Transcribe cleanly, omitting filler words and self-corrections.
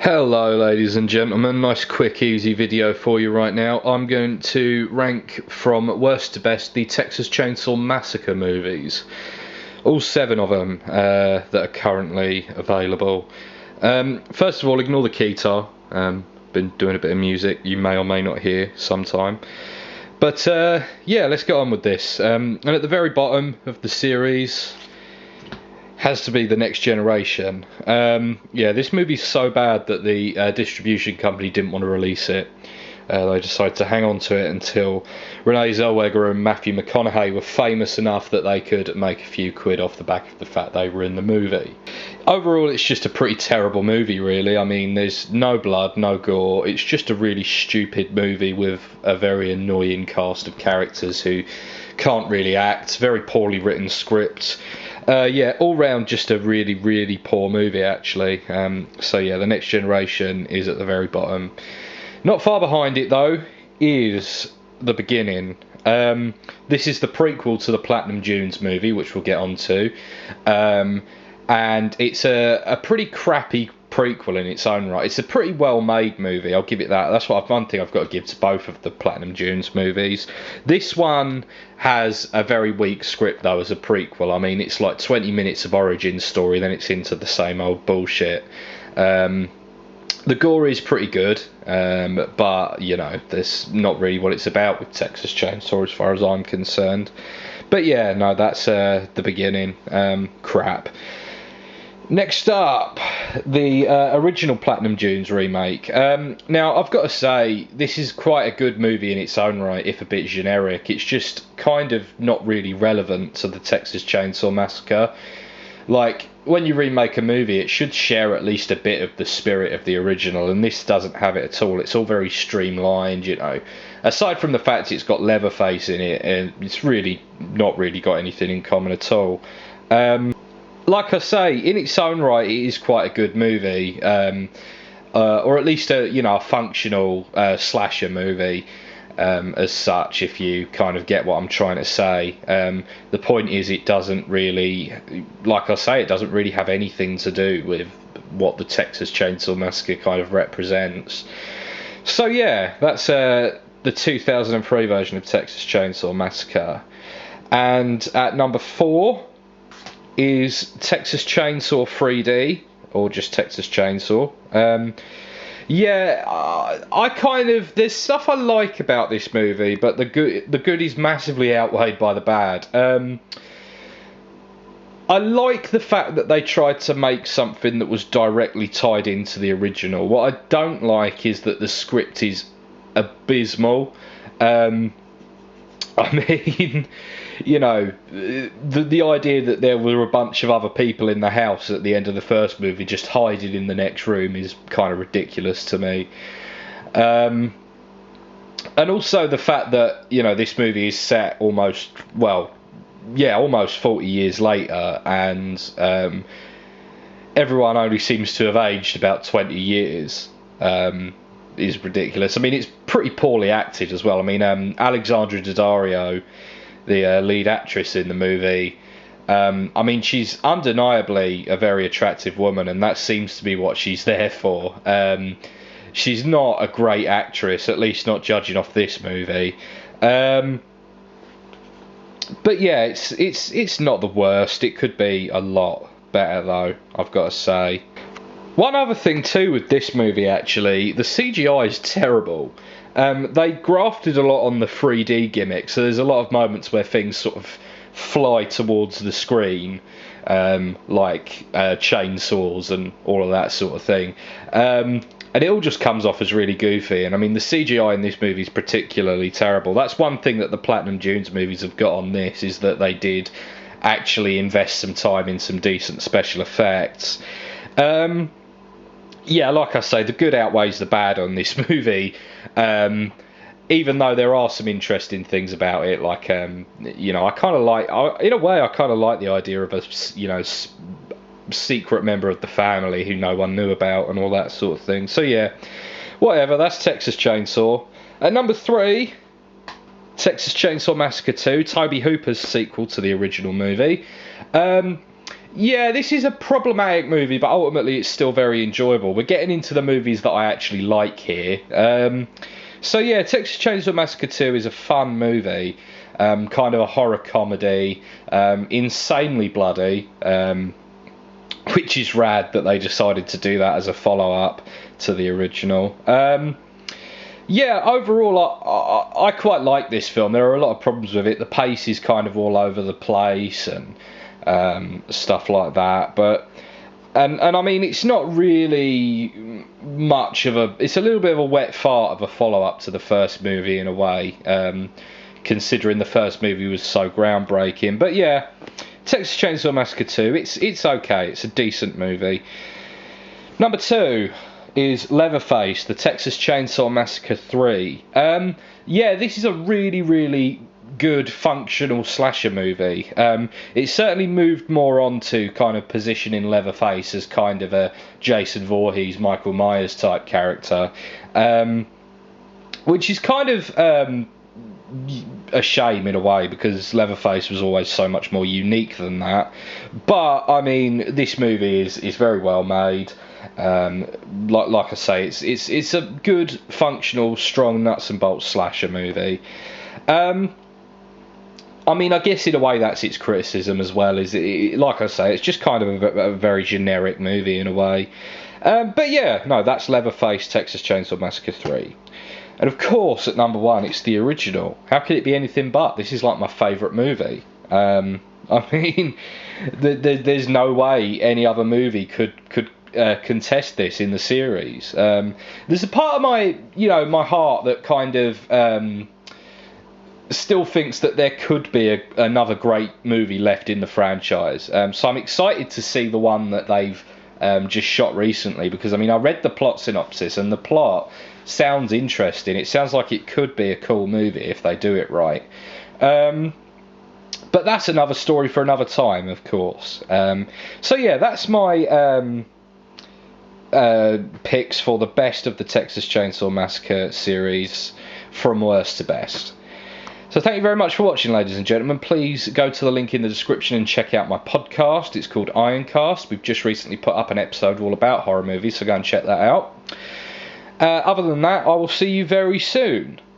Hello ladies and gentlemen, nice quick easy video for you right now. I'm going to rank from worst to best the Texas Chainsaw Massacre movies. All 7 of them that are currently available. First of all, ignore the guitar. Been doing a bit of music you may or may not hear sometime. But yeah, let's get on with this. And at the very bottom of the series has to be The Next Generation. Yeah, this movie's so bad that the distribution company didn't want to release it. They decided to hang on to it until Renee Zellweger and Matthew McConaughey were famous enough that they could make a few quid off the back of the fact they were in the movie. Overall, it's just a pretty terrible movie, really. I mean, there's no blood, no gore. It's just a really stupid movie with a very annoying cast of characters who can't really act. Very poorly written script. Yeah, all round just a really, really poor movie, actually. So yeah, The Next Generation is at the very bottom. Not far behind it, though, is The Beginning. This is the prequel to the Platinum Dunes movie, which we'll get onto. And it's a pretty crappy prequel in its own right. It's a pretty well-made movie, I'll give it that. That's one thing I've got to give to both of the Platinum Dunes movies. This one has a very weak script, though, as a prequel. I mean, it's like 20 minutes of origin story, then it's into the same old bullshit. The gore is pretty good, but, you know, that's not really what it's about with Texas Chainsaw as far as I'm concerned. But yeah, no, that's The Beginning. Crap. Next up, the original Platinum Dunes remake. Now, I've got to say, this is quite a good movie in its own right, if a bit generic. It's just kind of not really relevant to the Texas Chainsaw Massacre. Like, when you remake a movie, it should share at least a bit of the spirit of the original, and this doesn't have it at all. It's all very streamlined, you know. Aside from the fact it's got Leatherface in it, and it's really not really got anything in common at all. Like I say, in its own right, it is quite a good movie, or at least a functional slasher movie. As such, if you kind of get what I'm trying to say. The point is, it doesn't really, like I say, it doesn't really have anything to do with what the Texas Chainsaw Massacre kind of represents. So yeah, that's the 2003 version of Texas Chainsaw Massacre. And at number 4 is Texas Chainsaw 3D, or just Texas Chainsaw. Yeah, I kind of, there's stuff I like about this movie, but the good is massively outweighed by the bad. I like the fact that they tried to make something that was directly tied into the original. What I don't like is that the script is abysmal. I mean, you know, the idea that there were a bunch of other people in the house at the end of the first movie just hiding in the next room is kind of ridiculous to me. And also the fact that, you know, this movie is set almost 40 years later, and everyone only seems to have aged about 20 years. Is ridiculous. I mean, it's pretty poorly acted as well. I mean, Alexandra Daddario, the lead actress in the movie, I mean, she's undeniably a very attractive woman, and that seems to be what she's there for. She's not a great actress, at least not judging off this movie. But yeah, it's not the worst. It could be a lot better, though, I've got to say. One other thing too with this movie, actually, the CGI is terrible. They grafted a lot on the 3D gimmick, so there's a lot of moments where things sort of fly towards the screen, like chainsaws and all of that sort of thing. And it all just comes off as really goofy, and I mean, the CGI in this movie is particularly terrible. That's one thing that the Platinum Dunes movies have got on this, is that they did actually invest some time in some decent special effects. Yeah, like I say, the good outweighs the bad on this movie, even though there are some interesting things about it, like, you know, I kind of like, in a way, I kind of like the idea of a, you know, secret member of the family who no one knew about and all that sort of thing. So yeah, whatever, that's Texas Chainsaw. At number 3, Texas Chainsaw Massacre 2, Tobe Hooper's sequel to the original movie. Yeah, this is a problematic movie, but ultimately it's still very enjoyable. We're getting into the movies that I actually like here. So yeah, Texas Chainsaw Massacre 2 is a fun movie, kind of a horror comedy, insanely bloody, which is rad that they decided to do that as a follow-up to the original. Yeah, overall, I quite like this film. There are a lot of problems with it. The pace is kind of all over the place and stuff like that. But and I mean, it's not really much of a. It's a little bit of a wet fart of a follow-up to the first movie in a way, considering the first movie was so groundbreaking. But yeah, Texas Chainsaw Massacre 2. It's okay. It's a decent movie. Number 2 is Leatherface, the Texas Chainsaw Massacre 3. Yeah, this is a really, really good functional slasher movie. It certainly moved more on to kind of positioning Leatherface as kind of a Jason Voorhees, Michael Myers type character, which is kind of a shame in a way, because Leatherface was always so much more unique than that. But I mean, this movie is very well made. Like I say, it's a good, functional, strong nuts and bolts slasher movie. I mean, I guess in a way that's its criticism as well. Like I say, it's just kind of a very generic movie in a way. But yeah, no, that's Leatherface, Texas Chainsaw Massacre 3. And of course, at number 1, it's the original. How could it be anything but? This is like my favourite movie. I mean, there's no way any other movie could contest this in the series. There's a part of my heart that kind of still thinks that there could be another great movie left in the franchise. So I'm excited to see the one that they've just shot recently, because I mean, I read the plot synopsis and the plot sounds interesting. It sounds like it could be a cool movie if they do it right. But that's another story for another time, of course. So yeah, that's my picks for the best of the Texas Chainsaw Massacre series, from worst to best. So thank you very much for watching, ladies and gentlemen. Please go to the link in the description and check out my podcast. It's called Ironcast. We've just recently put up an episode all about horror movies, so go and check that out. Other than that, I will see you very soon.